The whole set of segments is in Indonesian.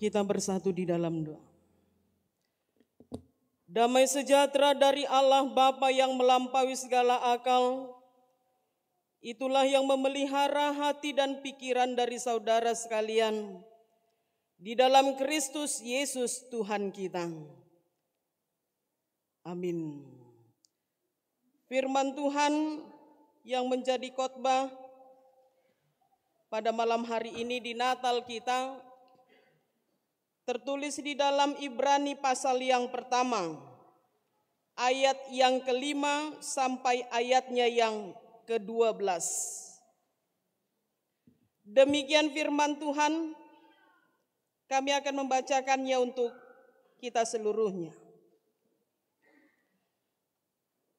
Kita bersatu di dalam doa. Damai sejahtera dari Allah Bapa yang melampaui segala akal, itulah yang memelihara hati dan pikiran dari saudara sekalian di dalam Kristus Yesus Tuhan kita. Amin. Firman Tuhan yang menjadi khotbah pada malam hari ini di Natal kita tertulis di dalam Ibrani pasal yang pertama, ayat yang kelima sampai ayatnya yang ke-12. Demikian firman Tuhan, kami akan membacakannya untuk kita seluruhnya.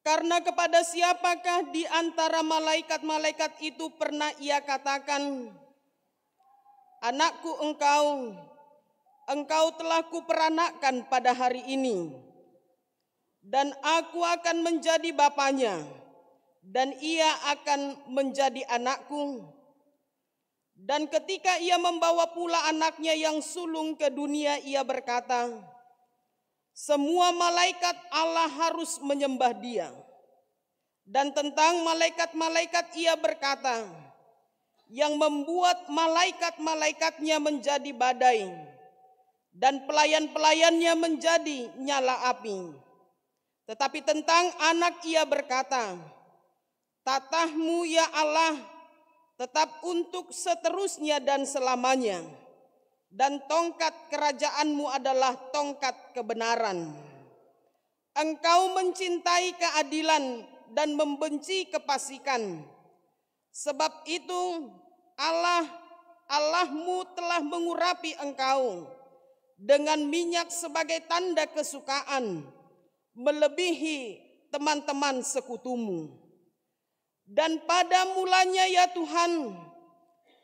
Karena kepada siapakah di antara malaikat-malaikat itu pernah ia katakan, "Anakku engkau telah kuperanakkan pada hari ini, dan aku akan menjadi bapanya, dan ia akan menjadi anakku." Dan ketika ia membawa pula anaknya yang sulung ke dunia, ia berkata, "Semua malaikat Allah harus menyembah dia." Dan tentang malaikat-malaikat ia berkata, "Yang membuat malaikat-malaikatnya menjadi badai, dan pelayan-pelayannya menjadi nyala api." Tetapi tentang anak ia berkata, "Tatahmu ya Allah tetap untuk seterusnya dan selamanya, dan tongkat kerajaanmu adalah tongkat kebenaran. Engkau mencintai keadilan dan membenci kefasikan. Sebab itu Allahmu telah mengurapi engkau dengan minyak sebagai tanda kesukaan, melebihi teman-teman sekutumu. Dan pada mulanya ya Tuhan,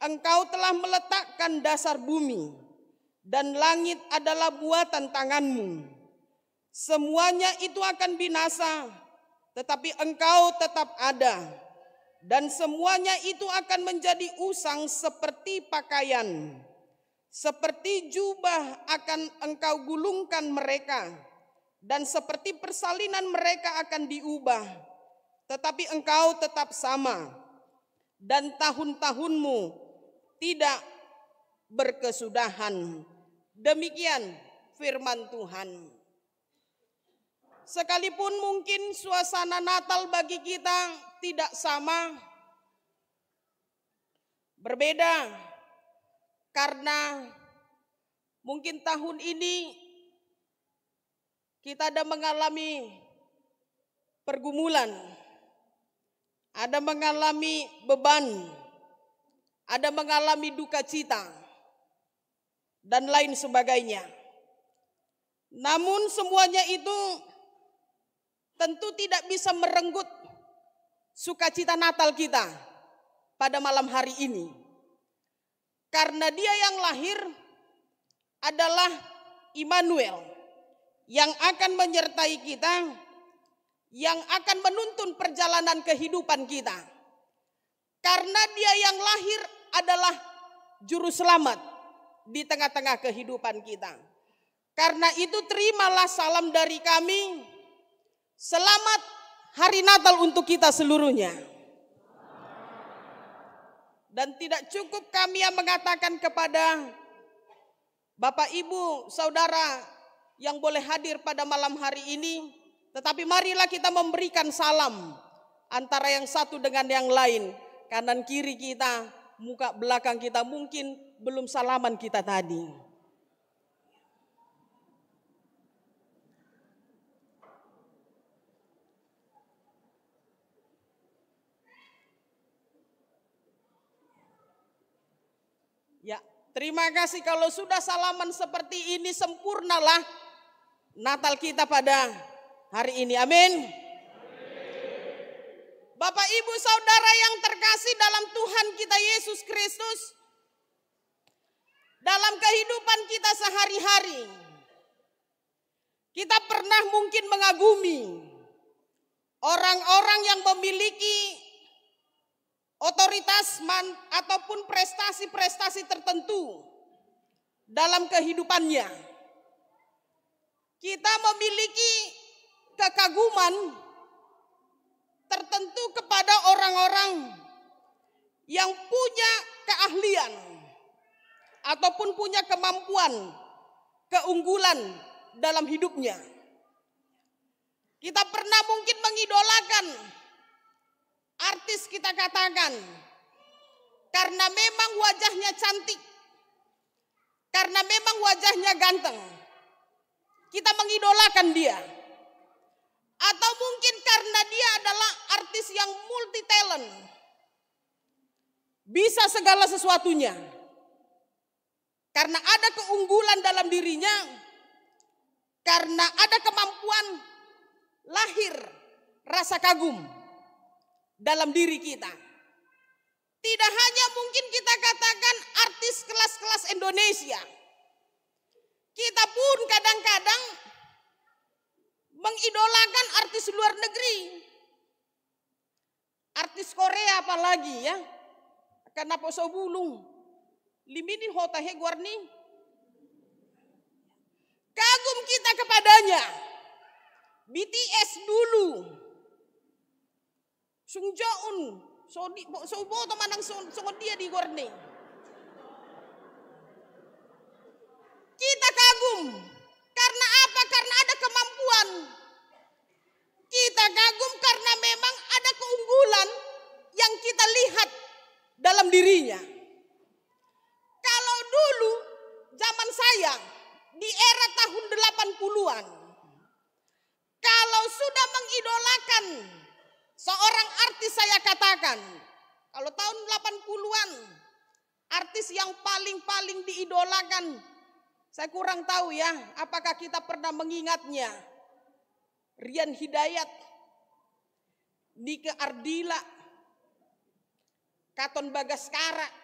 engkau telah meletakkan dasar bumi, dan langit adalah buatan tanganmu. Semuanya itu akan binasa, tetapi engkau tetap ada. Dan semuanya itu akan menjadi usang seperti pakaian. Seperti jubah akan engkau gulungkan mereka, dan seperti persalinan mereka akan diubah. Tetapi engkau tetap sama, dan tahun-tahunmu tidak berkesudahan." Demikian firman Tuhan. Sekalipun mungkin suasana Natal bagi kita tidak sama, berbeda, karena mungkin tahun ini kita ada mengalami pergumulan, ada mengalami beban, ada mengalami duka cita, dan lain sebagainya. Namun semuanya itu tentu tidak bisa merenggut sukacita Natal kita pada malam hari ini. Karena Dia yang lahir adalah Immanuel, yang akan menyertai kita, yang akan menuntun perjalanan kehidupan kita. Karena Dia yang lahir adalah juru selamat di tengah-tengah kehidupan kita. Karena itu terimalah salam dari kami. Selamat Hari Natal untuk kita seluruhnya. Dan tidak cukup kami yang mengatakan kepada Bapak, Ibu, Saudara yang boleh hadir pada malam hari ini, tetapi marilah kita memberikan salam antara yang satu dengan yang lain. Kanan kiri kita, muka belakang kita, mungkin belum salaman kita tadi. Ya, terima kasih. Kalau sudah salaman seperti ini, sempurnalah Natal kita pada hari ini. Amin. Bapak, Ibu, Saudara yang terkasih dalam Tuhan kita Yesus Kristus, dalam kehidupan kita sehari-hari, kita pernah mungkin mengagumi orang-orang yang memiliki otoritas ataupun prestasi-prestasi tertentu dalam kehidupannya. Kita memiliki kekaguman tertentu kepada orang-orang yang punya keahlian ataupun punya kemampuan, keunggulan dalam hidupnya. Kita pernah mungkin mengidolakan artis, kita katakan, karena memang wajahnya cantik, karena memang wajahnya ganteng, kita mengidolakan dia. Atau mungkin karena dia adalah artis yang multi talent, bisa segala sesuatunya. Karena ada keunggulan dalam dirinya, karena ada kemampuan, lahir rasa kagum dalam diri kita. Tidak hanya mungkin kita katakan artis kelas-kelas Indonesia, kita pun kadang-kadang mengidolakan artis luar negeri. Artis Korea apalagi ya. Kenapa so bulung? Limini hotahe guarni. Kagum kita kepadanya. BTS dulu. Sung Joon, so boto manang so dia di guarni. Kita kagum. Karena apa? Karena ada kemampuan. Kita kagum karena memang ada keunggulan yang kita lihat dalam dirinya. Kalau dulu zaman saya di era tahun 80-an, kalau sudah mengidolakan seorang artis, saya katakan, kalau tahun 80-an artis yang paling diidolakan, saya kurang tahu ya, apakah kita pernah mengingatnya. Rian Hidayat, Nike Ardila, Katon Bagaskara.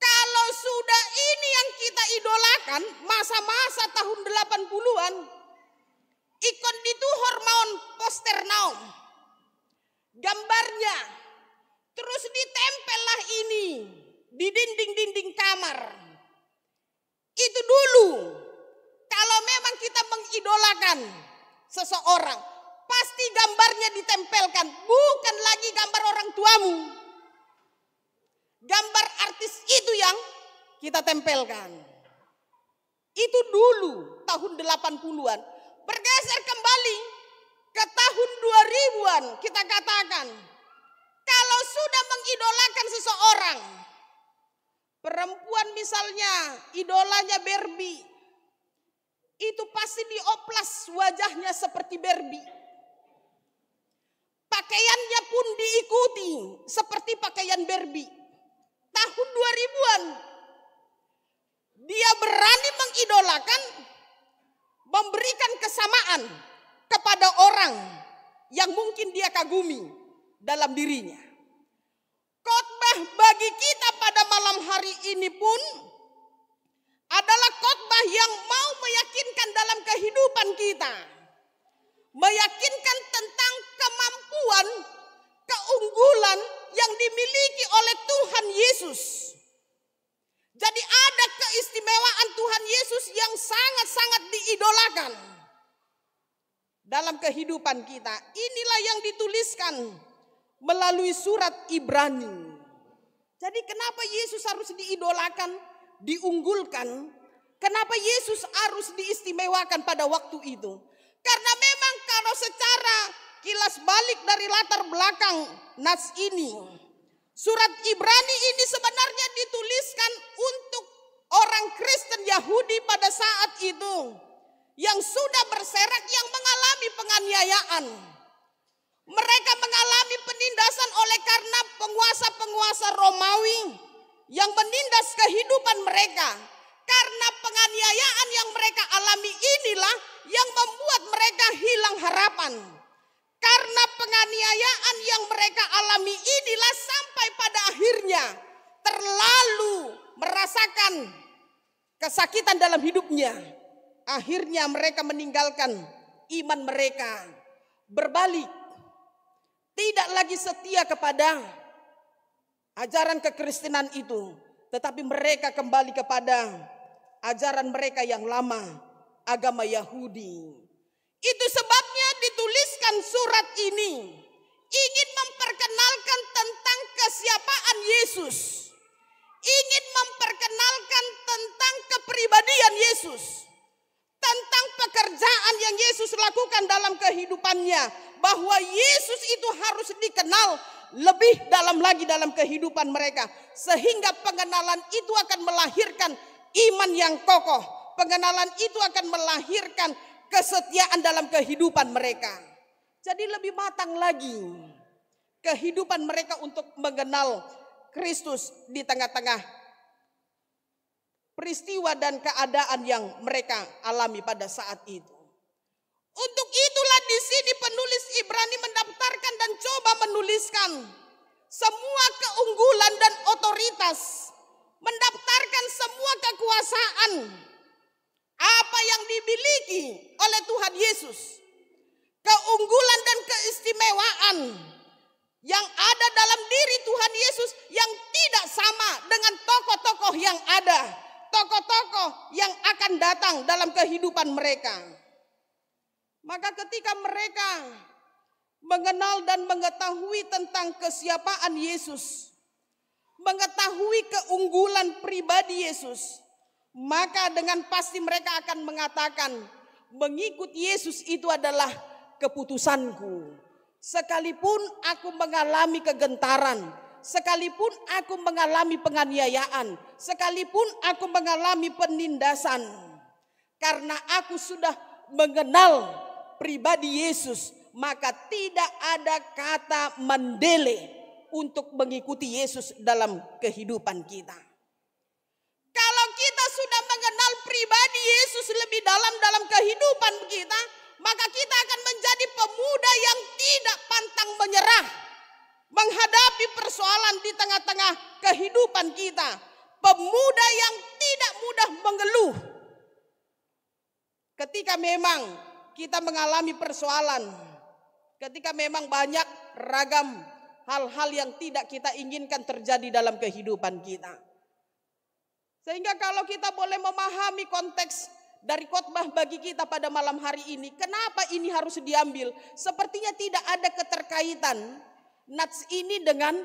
Kalau sudah ini yang kita idolakan, masa-masa tahun 80-an, ikon dituhor maun poster naon. Gambarnya, terus ditempellah ini di dinding-dinding kamar. Itu dulu, kalau memang kita mengidolakan seseorang, pasti gambarnya ditempelkan, bukan lagi gambar orang tuamu. Gambar artis itu yang kita tempelkan. Itu dulu, tahun 80-an. Bergeser kembali ke tahun 2000-an, kita katakan, kalau sudah mengidolakan seseorang, perempuan misalnya idolanya Barbie, itu pasti dioplas wajahnya seperti Barbie. Pakaiannya pun diikuti seperti pakaian Barbie. Tahun 2000-an dia berani mengidolakan, memberikan kesamaan kepada orang yang mungkin dia kagumi dalam dirinya. Khotbah bagi kita pada malam hari ini pun adalah khotbah yang mau meyakinkan dalam kehidupan kita. Meyakinkan tentang kemampuan, keunggulan yang dimiliki oleh Tuhan Yesus. Jadi ada keistimewaan Tuhan Yesus yang sangat-sangat diidolakan dalam kehidupan kita. Inilah yang dituliskan melalui surat Ibrani. Jadi kenapa Yesus harus diidolakan, diunggulkan? Kenapa Yesus harus diistimewakan pada waktu itu? Karena memang kalau secara kilas balik dari latar belakang nas ini, surat Ibrani ini sebenarnya dituliskan untuk orang Kristen Yahudi pada saat itu yang sudah berserak, yang mengalami penganiayaan. Mereka mengalami penindasan oleh karena penguasa-penguasa Romawi yang menindas kehidupan mereka. Karena penganiayaan yang mereka alami inilah yang membuat mereka hilang harapan. Karena penganiayaan yang mereka alami inilah sampai pada akhirnya terlalu merasakan kesakitan dalam hidupnya. Akhirnya mereka meninggalkan iman mereka, berbalik, tidak lagi setia kepada ajaran kekristenan itu, tetapi mereka kembali kepada ajaran mereka yang lama, agama Yahudi. Itu sebabnya dituliskan surat ini, ingin memperkenalkan tentang kesiapaan Yesus, ingin memperkenalkan tentang kepribadian Yesus, tentang pekerjaan yang Yesus lakukan dalam kehidupannya, bahwa Yesus itu harus dikenal lebih dalam lagi dalam kehidupan mereka, sehingga pengenalan itu akan melahirkan iman yang kokoh. Pengenalan itu akan melahirkan kesetiaan dalam kehidupan mereka. Jadi lebih matang lagi kehidupan mereka untuk mengenal Kristus di tengah-tengah peristiwa dan keadaan yang mereka alami pada saat itu. Untuk itulah di sini penulis Ibrani mendaftarkan dan coba menuliskan semua keunggulan dan otoritas, mendaftarkan semua kekuasaan apa yang dimiliki oleh Tuhan Yesus, keunggulan dan keistimewaan yang ada dalam diri Tuhan Yesus yang tidak sama dengan tokoh-tokoh yang ada, tokoh-tokoh yang akan datang dalam kehidupan mereka. Maka ketika mereka mengenal dan mengetahui tentang kesiapaan Yesus, mengetahui keunggulan pribadi Yesus, maka dengan pasti mereka akan mengatakan, mengikut Yesus itu adalah keputusanku. Sekalipun aku mengalami kegentaran, sekalipun aku mengalami penganiayaan, sekalipun aku mengalami penindasan, karena aku sudah mengenal pribadi Yesus, maka tidak ada kata mendele untuk mengikuti Yesus dalam kehidupan kita. Kalau kita sudah mengenal pribadi Yesus lebih dalam kehidupan kita, maka kita akan menjadi pemuda yang tidak pantang menyerah menghadapi persoalan di tengah-tengah kehidupan kita. Pemuda yang tidak mudah mengeluh ketika memang kita mengalami persoalan, ketika memang banyak ragam hal-hal yang tidak kita inginkan terjadi dalam kehidupan kita. Sehingga kalau kita boleh memahami konteks dari khotbah bagi kita pada malam hari ini, kenapa ini harus diambil? Sepertinya tidak ada keterkaitan nats ini dengan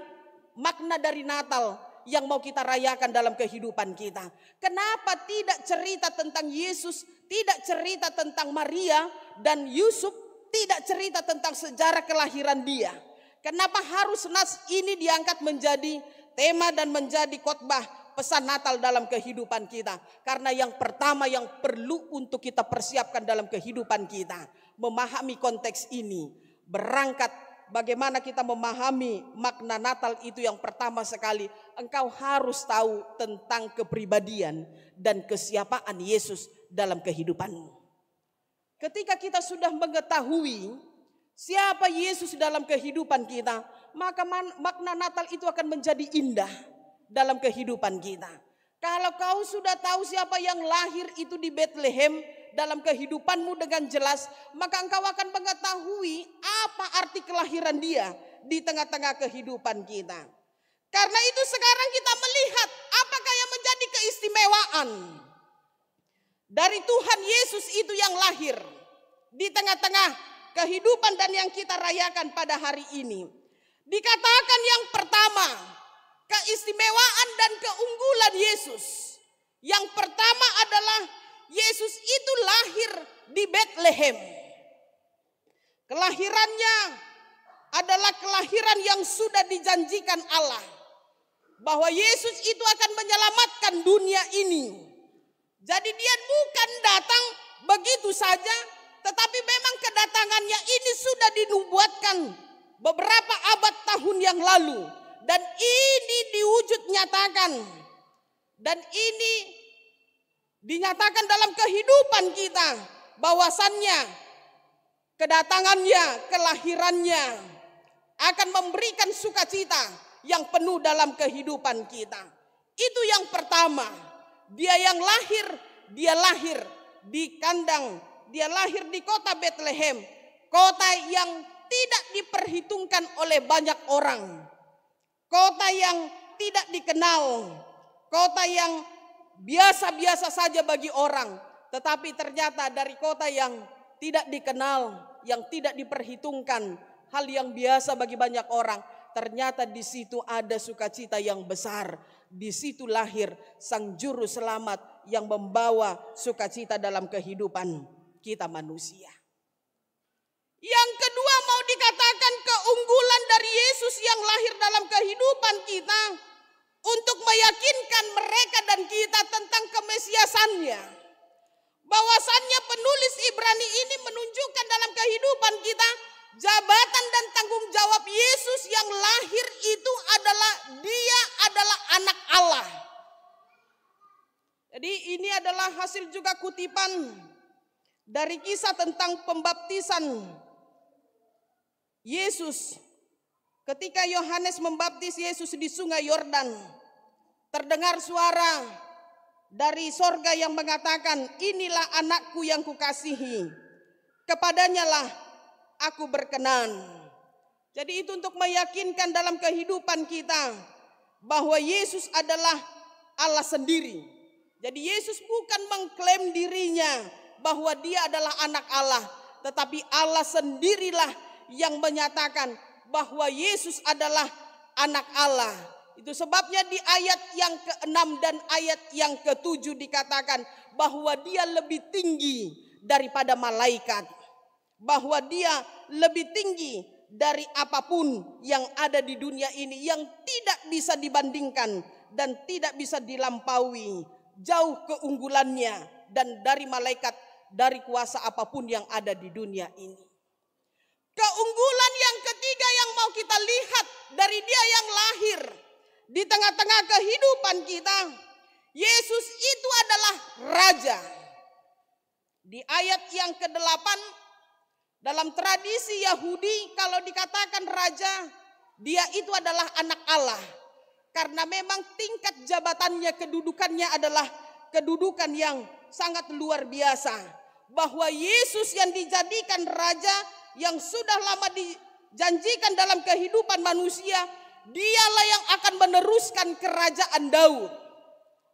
makna dari Natal yang mau kita rayakan dalam kehidupan kita. Kenapa tidak cerita tentang Yesus, tidak cerita tentang Maria dan Yusuf, tidak cerita tentang sejarah kelahiran dia? Kenapa harus nats ini diangkat menjadi tema dan menjadi khotbah pesan Natal dalam kehidupan kita? Karena yang pertama yang perlu untuk kita persiapkan dalam kehidupan kita, memahami konteks ini, berangkat bagaimana kita memahami makna Natal itu. Yang pertama sekali, engkau harus tahu tentang kepribadian dan kesiapaan Yesus dalam kehidupanmu. Ketika kita sudah mengetahui siapa Yesus dalam kehidupan kita, maka makna Natal itu akan menjadi indah dalam kehidupan kita. Kalau kau sudah tahu siapa yang lahir itu di Bethlehem dalam kehidupanmu dengan jelas, maka engkau akan mengetahui apa arti kelahiran dia di tengah-tengah kehidupan kita. Karena itu sekarang kita melihat apakah yang menjadi keistimewaan dari Tuhan Yesus itu yang lahir di tengah-tengah kehidupan dan yang kita rayakan pada hari ini. Dikatakan yang pertama, keistimewaan dan keunggulan Yesus. Yang pertama adalah Yesus itu lahir di Bethlehem. Kelahirannya adalah kelahiran yang sudah dijanjikan Allah, bahwa Yesus itu akan menyelamatkan dunia ini. Jadi dia bukan datang begitu saja, tetapi memang kedatangannya ini sudah dinubuatkan beberapa abad tahun yang lalu. Dan ini diwujud nyatakan. Dan ini dinyatakan dalam kehidupan kita, bahwasannya kedatangannya, kelahirannya akan memberikan sukacita yang penuh dalam kehidupan kita. Itu yang pertama. Dia yang lahir, dia lahir di kandang, dia lahir di kota Bethlehem, kota yang tidak diperhitungkan oleh banyak orang, kota yang tidak dikenal, kota yang biasa-biasa saja bagi orang, tetapi ternyata dari kota yang tidak dikenal, yang tidak diperhitungkan, hal yang biasa bagi banyak orang, ternyata di situ ada sukacita yang besar. Di situ lahir Sang Juru Selamat yang membawa sukacita dalam kehidupan kita manusia. Yang kedua mau dikatakan keunggulan dari Yesus yang lahir dalam kehidupan kita untuk meyakinkan mereka dan kita tentang kemesiasannya. Bahwasannya penulis Ibrani ini menunjukkan dalam kehidupan kita jabatan dan tanggung jawab Yesus yang lahir itu adalah dia adalah anak Allah. Jadi ini adalah hasil juga kutipan dari kisah tentang pembaptisan Yesus. Ketika Yohanes membaptis Yesus di sungai Yordan, terdengar suara dari sorga yang mengatakan, inilah anakku yang kukasihi, kepadanya lah aku berkenan. Jadi itu untuk meyakinkan dalam kehidupan kita bahwa Yesus adalah Allah sendiri. Jadi Yesus bukan mengklaim dirinya bahwa dia adalah anak Allah, tetapi Allah sendirilah yang menyatakan bahwa Yesus adalah anak Allah. Itu sebabnya di ayat yang ke-6 dan ayat yang ke-7 dikatakan bahwa dia lebih tinggi daripada malaikat. Bahwa dia lebih tinggi dari apapun yang ada di dunia ini, yang tidak bisa dibandingkan dan tidak bisa dilampaui. Jauh keunggulannya dan dari malaikat, dari kuasa apapun yang ada di dunia ini. Keunggulan yang ketiga yang mau kita lihat dari dia yang lahir di tengah-tengah kehidupan kita, Yesus itu adalah Raja. Di ayat yang ke-8, dalam tradisi Yahudi kalau dikatakan Raja, dia itu adalah anak Allah. Karena memang tingkat jabatannya, kedudukannya adalah kedudukan yang sangat luar biasa. Bahwa Yesus yang dijadikan Raja, yang sudah lama dijanjikan dalam kehidupan manusia, dialah yang akan meneruskan kerajaan Daud.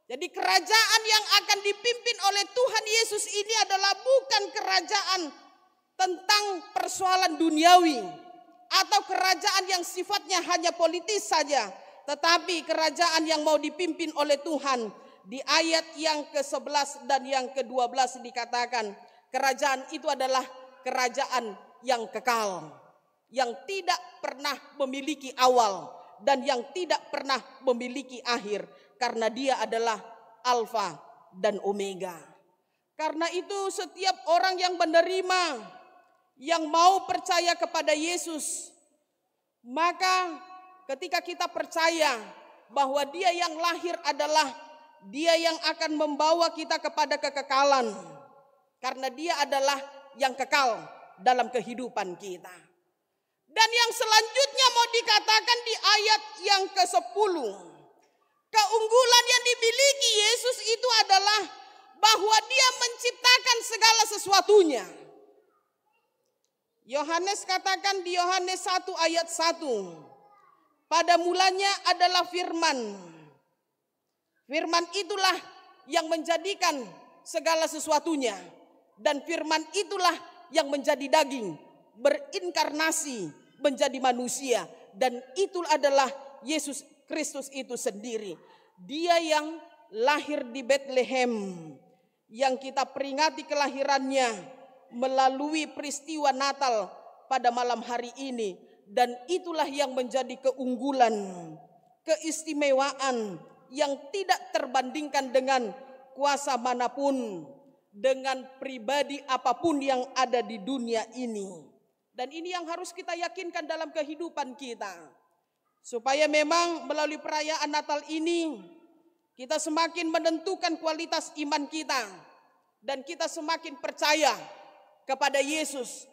Jadi kerajaan yang akan dipimpin oleh Tuhan Yesus ini adalah bukan kerajaan tentang persoalan duniawi atau kerajaan yang sifatnya hanya politis saja, tetapi kerajaan yang mau dipimpin oleh Tuhan. Di ayat yang ke-11 dan yang ke-12 dikatakan kerajaan itu adalah kerajaan yang kekal, yang tidak pernah memiliki awal dan yang tidak pernah memiliki akhir, karena dia adalah Alfa dan Omega. Karena itu setiap orang yang menerima, yang mau percaya kepada Yesus, maka ketika kita percaya bahwa dia yang lahir adalah dia yang akan membawa kita kepada kekekalan, karena dia adalah yang kekal dalam kehidupan kita. Dan yang selanjutnya mau dikatakan di ayat yang ke-10, keunggulan yang dimiliki Yesus itu adalah bahwa dia menciptakan segala sesuatunya. Yohanes katakan di Yohanes 1 ayat 1, pada mulanya adalah firman. Firman itulah yang menjadikan segala sesuatunya. Dan firman itulah yang menjadi daging, berinkarnasi, menjadi manusia. Dan itu adalah Yesus Kristus itu sendiri. Dia yang lahir di Bethlehem, yang kita peringati kelahirannya melalui peristiwa Natal pada malam hari ini. Dan itulah yang menjadi keunggulan, keistimewaan yang tidak terbandingkan dengan kuasa manapun, dengan pribadi apapun yang ada di dunia ini. Dan ini yang harus kita yakinkan dalam kehidupan kita. Supaya memang melalui perayaan Natal ini kita semakin menentukan kualitas iman kita. Dan kita semakin percaya kepada Yesus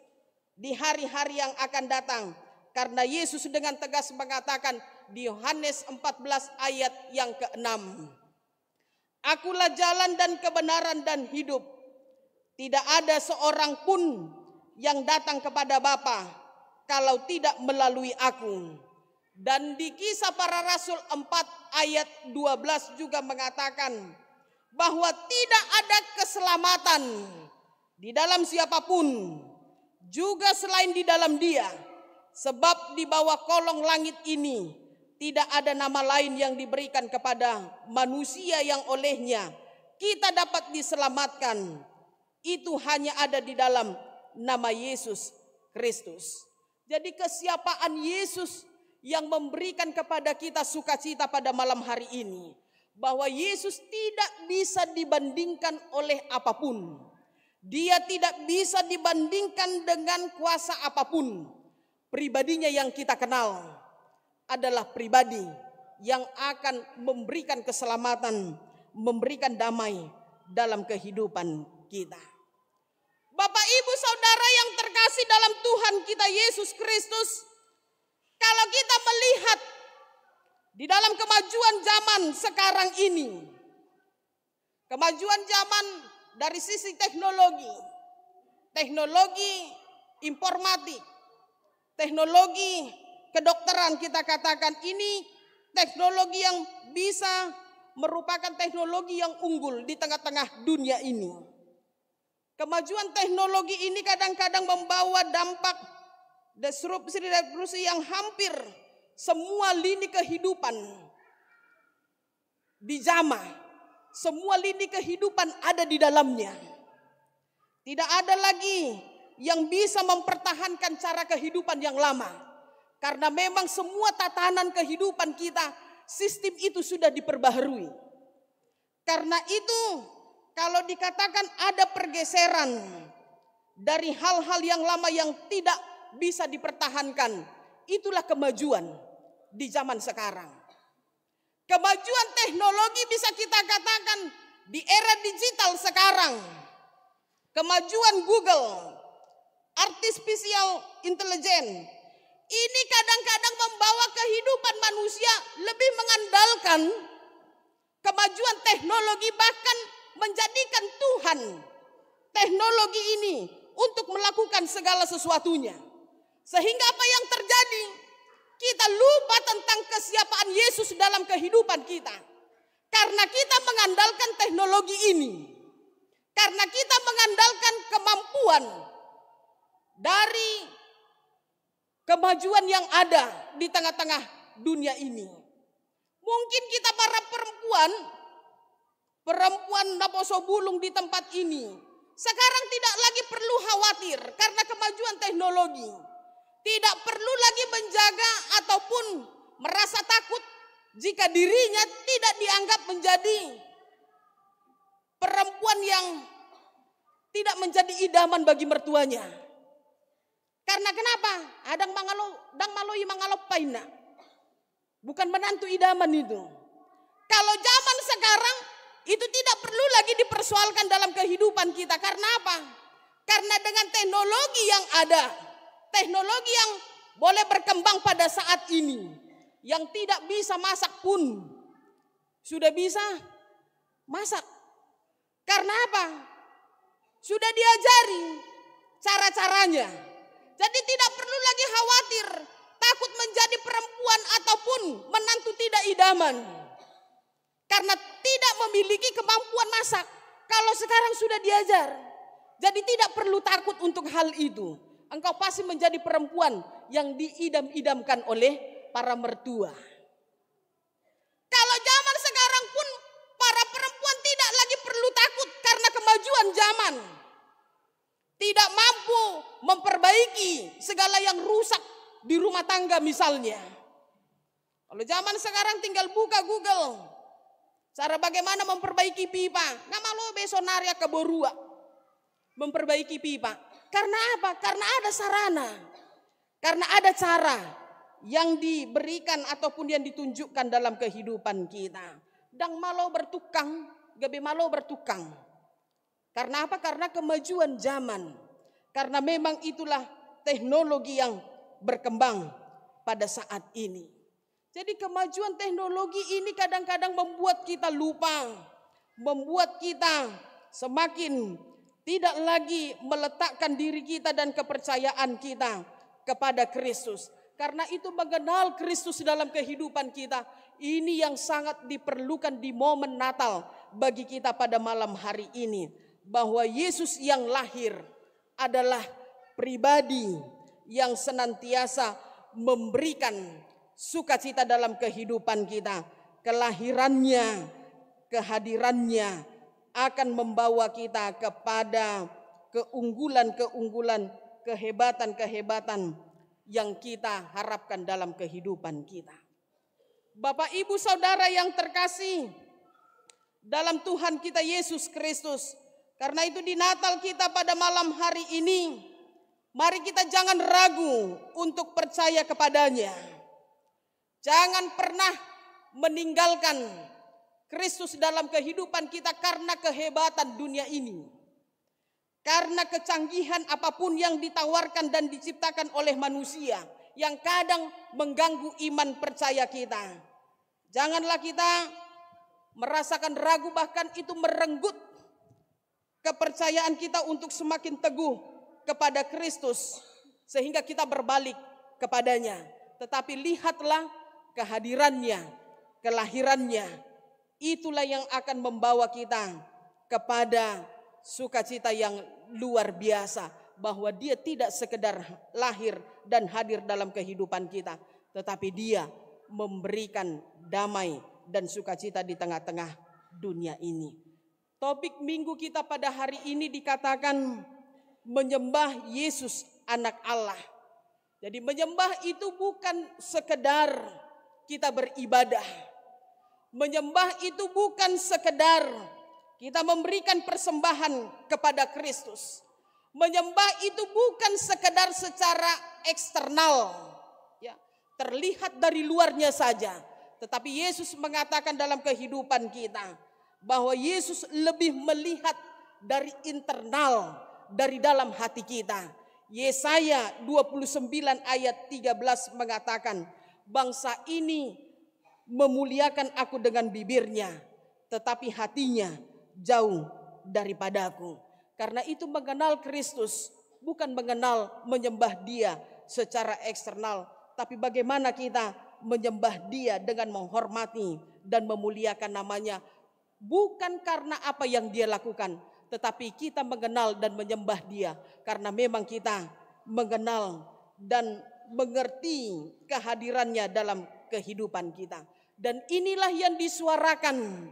di hari-hari yang akan datang. Karena Yesus dengan tegas mengatakan di Yohanes 14 ayat yang ke-6. Akulah jalan dan kebenaran dan hidup. Tidak ada seorang pun yang datang kepada Bapa kalau tidak melalui aku. Dan di Kisah Para Rasul 4 ayat 12 juga mengatakan bahwa tidak ada keselamatan di dalam siapapun, juga selain di dalam Dia, sebab di bawah kolong langit ini tidak ada nama lain yang diberikan kepada manusia yang olehnya kita dapat diselamatkan. Itu hanya ada di dalam nama Yesus Kristus. Jadi kesiapaan Yesus yang memberikan kepada kita sukacita pada malam hari ini, bahwa Yesus tidak bisa dibandingkan oleh apapun. Dia tidak bisa dibandingkan dengan kuasa apapun. Pribadinya yang kita kenal adalah pribadi yang akan memberikan keselamatan, memberikan damai dalam kehidupan kita. Bapak, Ibu, Saudara yang terkasih dalam Tuhan kita Yesus Kristus, kalau kita melihat di dalam kemajuan zaman sekarang ini, kemajuan zaman dari sisi teknologi informatik, teknologi kedokteran, kita katakan ini teknologi yang bisa merupakan teknologi yang unggul di tengah-tengah dunia ini. Kemajuan teknologi ini kadang-kadang membawa dampak disrupsi yang hampir semua lini kehidupan dijamah. Semua lini kehidupan ada di dalamnya. Tidak ada lagi yang bisa mempertahankan cara kehidupan yang lama. Karena memang semua tatanan kehidupan kita, sistem itu sudah diperbaharui. Karena itu, kalau dikatakan ada pergeseran dari hal-hal yang lama yang tidak bisa dipertahankan, itulah kemajuan di zaman sekarang. Kemajuan teknologi bisa kita katakan di era digital sekarang. Kemajuan Google, artificial intelligence, ini kadang-kadang membawa kehidupan manusia lebih mengandalkan kemajuan teknologi, bahkan menjadikan Tuhan teknologi ini untuk melakukan segala sesuatunya. Sehingga apa yang terjadi? Kita lupa tentang kesiapaan Yesus dalam kehidupan kita. Karena kita mengandalkan teknologi ini. Karena kita mengandalkan kemampuan dari kemajuan yang ada di tengah-tengah dunia ini. Mungkin kita para perempuan naposo bulung di tempat ini sekarang tidak lagi perlu khawatir karena kemajuan teknologi. Tidak perlu lagi menjaga ataupun merasa takut jika dirinya tidak dianggap menjadi perempuan yang tidak menjadi idaman bagi mertuanya. Karena kenapa? Adang maloi mangalop paina. Bukan menantu idaman itu. Kalau zaman sekarang itu tidak perlu lagi dipersoalkan dalam kehidupan kita. Karena apa? Karena dengan teknologi yang ada, teknologi yang boleh berkembang pada saat ini, yang tidak bisa masak pun sudah bisa masak. Karena apa? Sudah diajari cara-caranya. Jadi tidak perlu lagi khawatir, takut menjadi perempuan ataupun menantu tidak idaman. Karena tidak memiliki kemampuan masak. Kalau sekarang sudah diajar. Jadi tidak perlu takut untuk hal itu. Engkau pasti menjadi perempuan yang diidam-idamkan oleh para mertua. Kalau zaman sekarang pun para perempuan tidak lagi perlu takut karena kemajuan zaman. Tidak mampu memperbaiki segala yang rusak di rumah tangga misalnya. Kalau zaman sekarang tinggal buka Google. Cara bagaimana memperbaiki pipa. Nama lo besonaria keborua. Memperbaiki pipa. Karena apa? Karena ada sarana. Karena ada cara yang diberikan ataupun yang ditunjukkan dalam kehidupan kita. Dang malo bertukang, gabe malo bertukang. Karena apa? Karena kemajuan zaman. Karena memang itulah teknologi yang berkembang pada saat ini. Jadi kemajuan teknologi ini kadang-kadang membuat kita lupa. Membuat kita semakin tidak lagi meletakkan diri kita dan kepercayaan kita kepada Kristus. Karena itu mengenal Kristus dalam kehidupan kita. Ini yang sangat diperlukan di momen Natal. bagi kita pada malam hari ini, bahwa Yesus yang lahir adalah pribadi yang senantiasa memberikan sukacita dalam kehidupan kita. Kelahirannya, kehadirannya akan membawa kita kepada keunggulan-keunggulan, kehebatan-kehebatan yang kita harapkan dalam kehidupan kita. Bapak, Ibu, Saudara yang terkasih dalam Tuhan kita Yesus Kristus, karena itu di Natal kita pada malam hari ini, mari kita jangan ragu untuk percaya kepadanya. Jangan pernah meninggalkan Kristus dalam kehidupan kita karena kehebatan dunia ini. Karena kecanggihan apapun yang ditawarkan dan diciptakan oleh manusia yang kadang mengganggu iman percaya kita. Janganlah kita merasakan ragu, bahkan itu merenggut kepercayaan kita untuk semakin teguh kepada Kristus sehingga kita berbalik kepadanya. Tetapi lihatlah kehadirannya, kelahirannya, itulah yang akan membawa kita kepada sukacita yang luar biasa, bahwa dia tidak sekedar lahir dan hadir dalam kehidupan kita, tetapi dia memberikan damai dan sukacita di tengah-tengah dunia ini. Topik minggu kita pada hari ini dikatakan menyembah Yesus anak Allah. Jadi menyembah itu bukan sekedar kita beribadah. Menyembah itu bukan sekedar kita memberikan persembahan kepada Kristus. Menyembah itu bukan sekedar secara eksternal, ya, terlihat dari luarnya saja. Tetapi Yesus mengatakan dalam kehidupan kita bahwa Yesus lebih melihat dari internal, dari dalam hati kita. Yesaya 29 ayat 13 mengatakan, bangsa ini memuliakan aku dengan bibirnya, tetapi hatinya jauh daripadaku. Karena itu mengenal Kristus bukan mengenal menyembah dia secara eksternal, tapi bagaimana kita menyembah dia dengan menghormati dan memuliakan namanya. Bukan karena apa yang dia lakukan, tetapi kita mengenal dan menyembah dia karena memang kita mengenal dan mengerti kehadirannya dalam kehidupan kita. Dan inilah yang disuarakan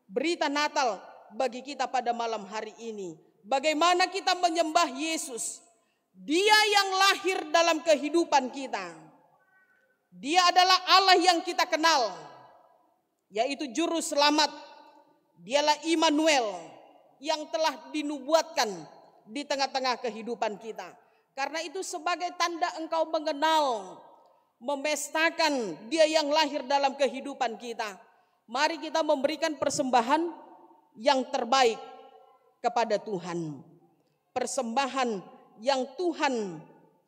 berita Natal bagi kita pada malam hari ini. Bagaimana kita menyembah Yesus. Dia yang lahir dalam kehidupan kita. Dia adalah Allah yang kita kenal, yaitu Juru Selamat. Dialah Immanuel yang telah dinubuatkan di tengah-tengah kehidupan kita. Karena itu sebagai tanda engkau mengenal, memestakan dia yang lahir dalam kehidupan kita, mari kita memberikan persembahan yang terbaik kepada Tuhan. Persembahan yang Tuhan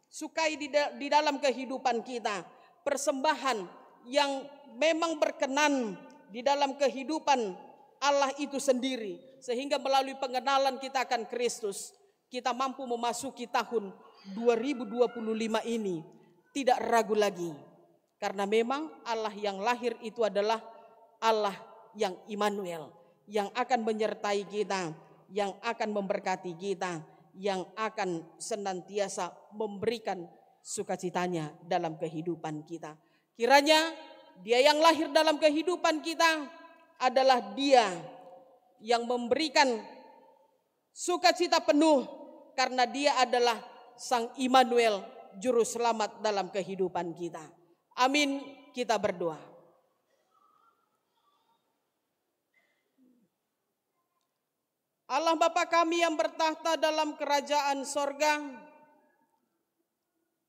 sukai di dalam kehidupan kita. Persembahan yang memang berkenan di dalam kehidupan Allah itu sendiri. Sehingga melalui pengenalan kita akan Kristus, kita mampu memasuki tahun 2025 ini tidak ragu lagi, karena memang Allah yang lahir itu adalah Allah yang Immanuel, yang akan menyertai kita, yang akan memberkati kita, yang akan senantiasa memberikan sukacitanya dalam kehidupan kita. Kiranya dia yang lahir dalam kehidupan kita adalah dia yang memberikan sukacita penuh, karena dia adalah Sang Immanuel, Juru Selamat dalam kehidupan kita. Amin, kita berdoa. Allah Bapa kami yang bertahta dalam kerajaan sorga,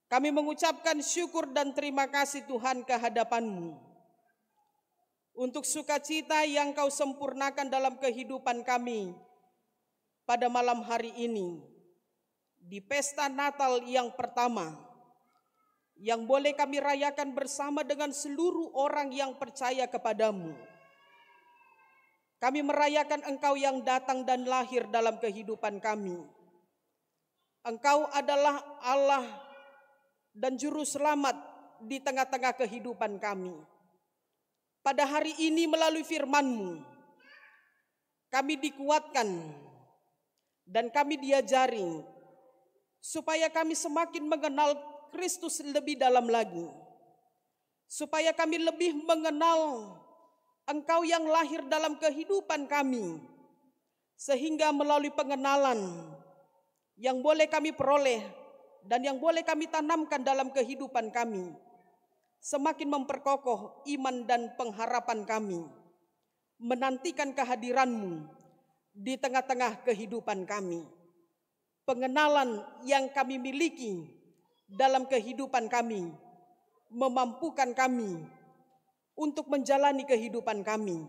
kami mengucapkan syukur dan terima kasih Tuhan kehadapan-Mu untuk sukacita yang Kau sempurnakan dalam kehidupan kami pada malam hari ini, di pesta Natal yang pertama yang boleh kami rayakan bersama dengan seluruh orang yang percaya kepadamu. Kami merayakan Engkau yang datang dan lahir dalam kehidupan kami. Engkau adalah Allah dan Juru Selamat di tengah-tengah kehidupan kami. Pada hari ini melalui firman-Mu, kami dikuatkan, dan kami diajari supaya kami semakin mengenal Kristus lebih dalam lagi, supaya kami lebih mengenal Engkau yang lahir dalam kehidupan kami, sehingga melalui pengenalan yang boleh kami peroleh dan yang boleh kami tanamkan dalam kehidupan kami, semakin memperkokoh iman dan pengharapan kami, menantikan kehadiran-Mu di tengah-tengah kehidupan kami. Pengenalan yang kami miliki dalam kehidupan kami memampukan kami untuk menjalani kehidupan kami,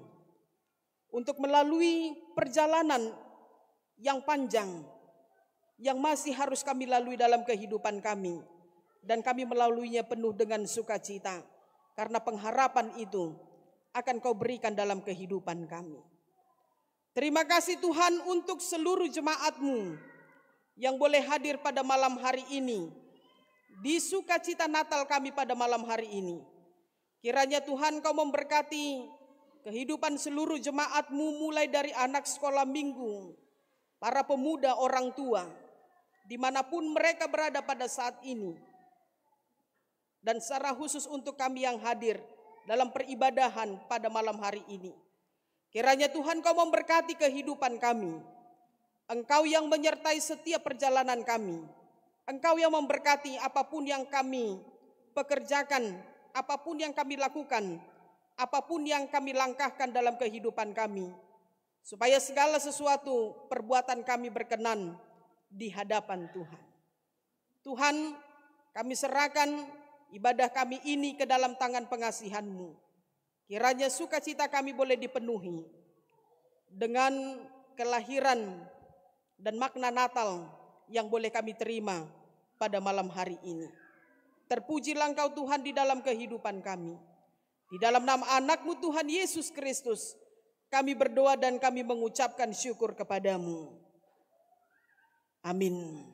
untuk melalui perjalanan yang panjang yang masih harus kami lalui dalam kehidupan kami, dan kami melaluinya penuh dengan sukacita, karena pengharapan itu akan Kau berikan dalam kehidupan kami. Terima kasih Tuhan untuk seluruh jemaat-Mu yang boleh hadir pada malam hari ini, di sukacita Natal kami pada malam hari ini. Kiranya Tuhan Kau memberkati kehidupan seluruh jemaat-Mu, mulai dari anak sekolah minggu, para pemuda, orang tua, dimanapun mereka berada pada saat ini. Dan secara khusus untuk kami yang hadir dalam peribadahan pada malam hari ini. Kiranya Tuhan Kau memberkati kehidupan kami. Engkau yang menyertai setiap perjalanan kami. Engkau yang memberkati apapun yang kami pekerjakan, apapun yang kami lakukan, apapun yang kami langkahkan dalam kehidupan kami, supaya segala sesuatu perbuatan kami berkenan di hadapan Tuhan. Tuhan, kami serahkan ibadah kami ini ke dalam tangan pengasihan-Mu. Kiranya sukacita kami boleh dipenuhi dengan kelahiran dan makna Natal yang boleh kami terima pada malam hari ini. Terpujilah Engkau Tuhan di dalam kehidupan kami. Di dalam nama anak-Mu Tuhan Yesus Kristus, kami berdoa dan kami mengucapkan syukur kepadamu. Amin.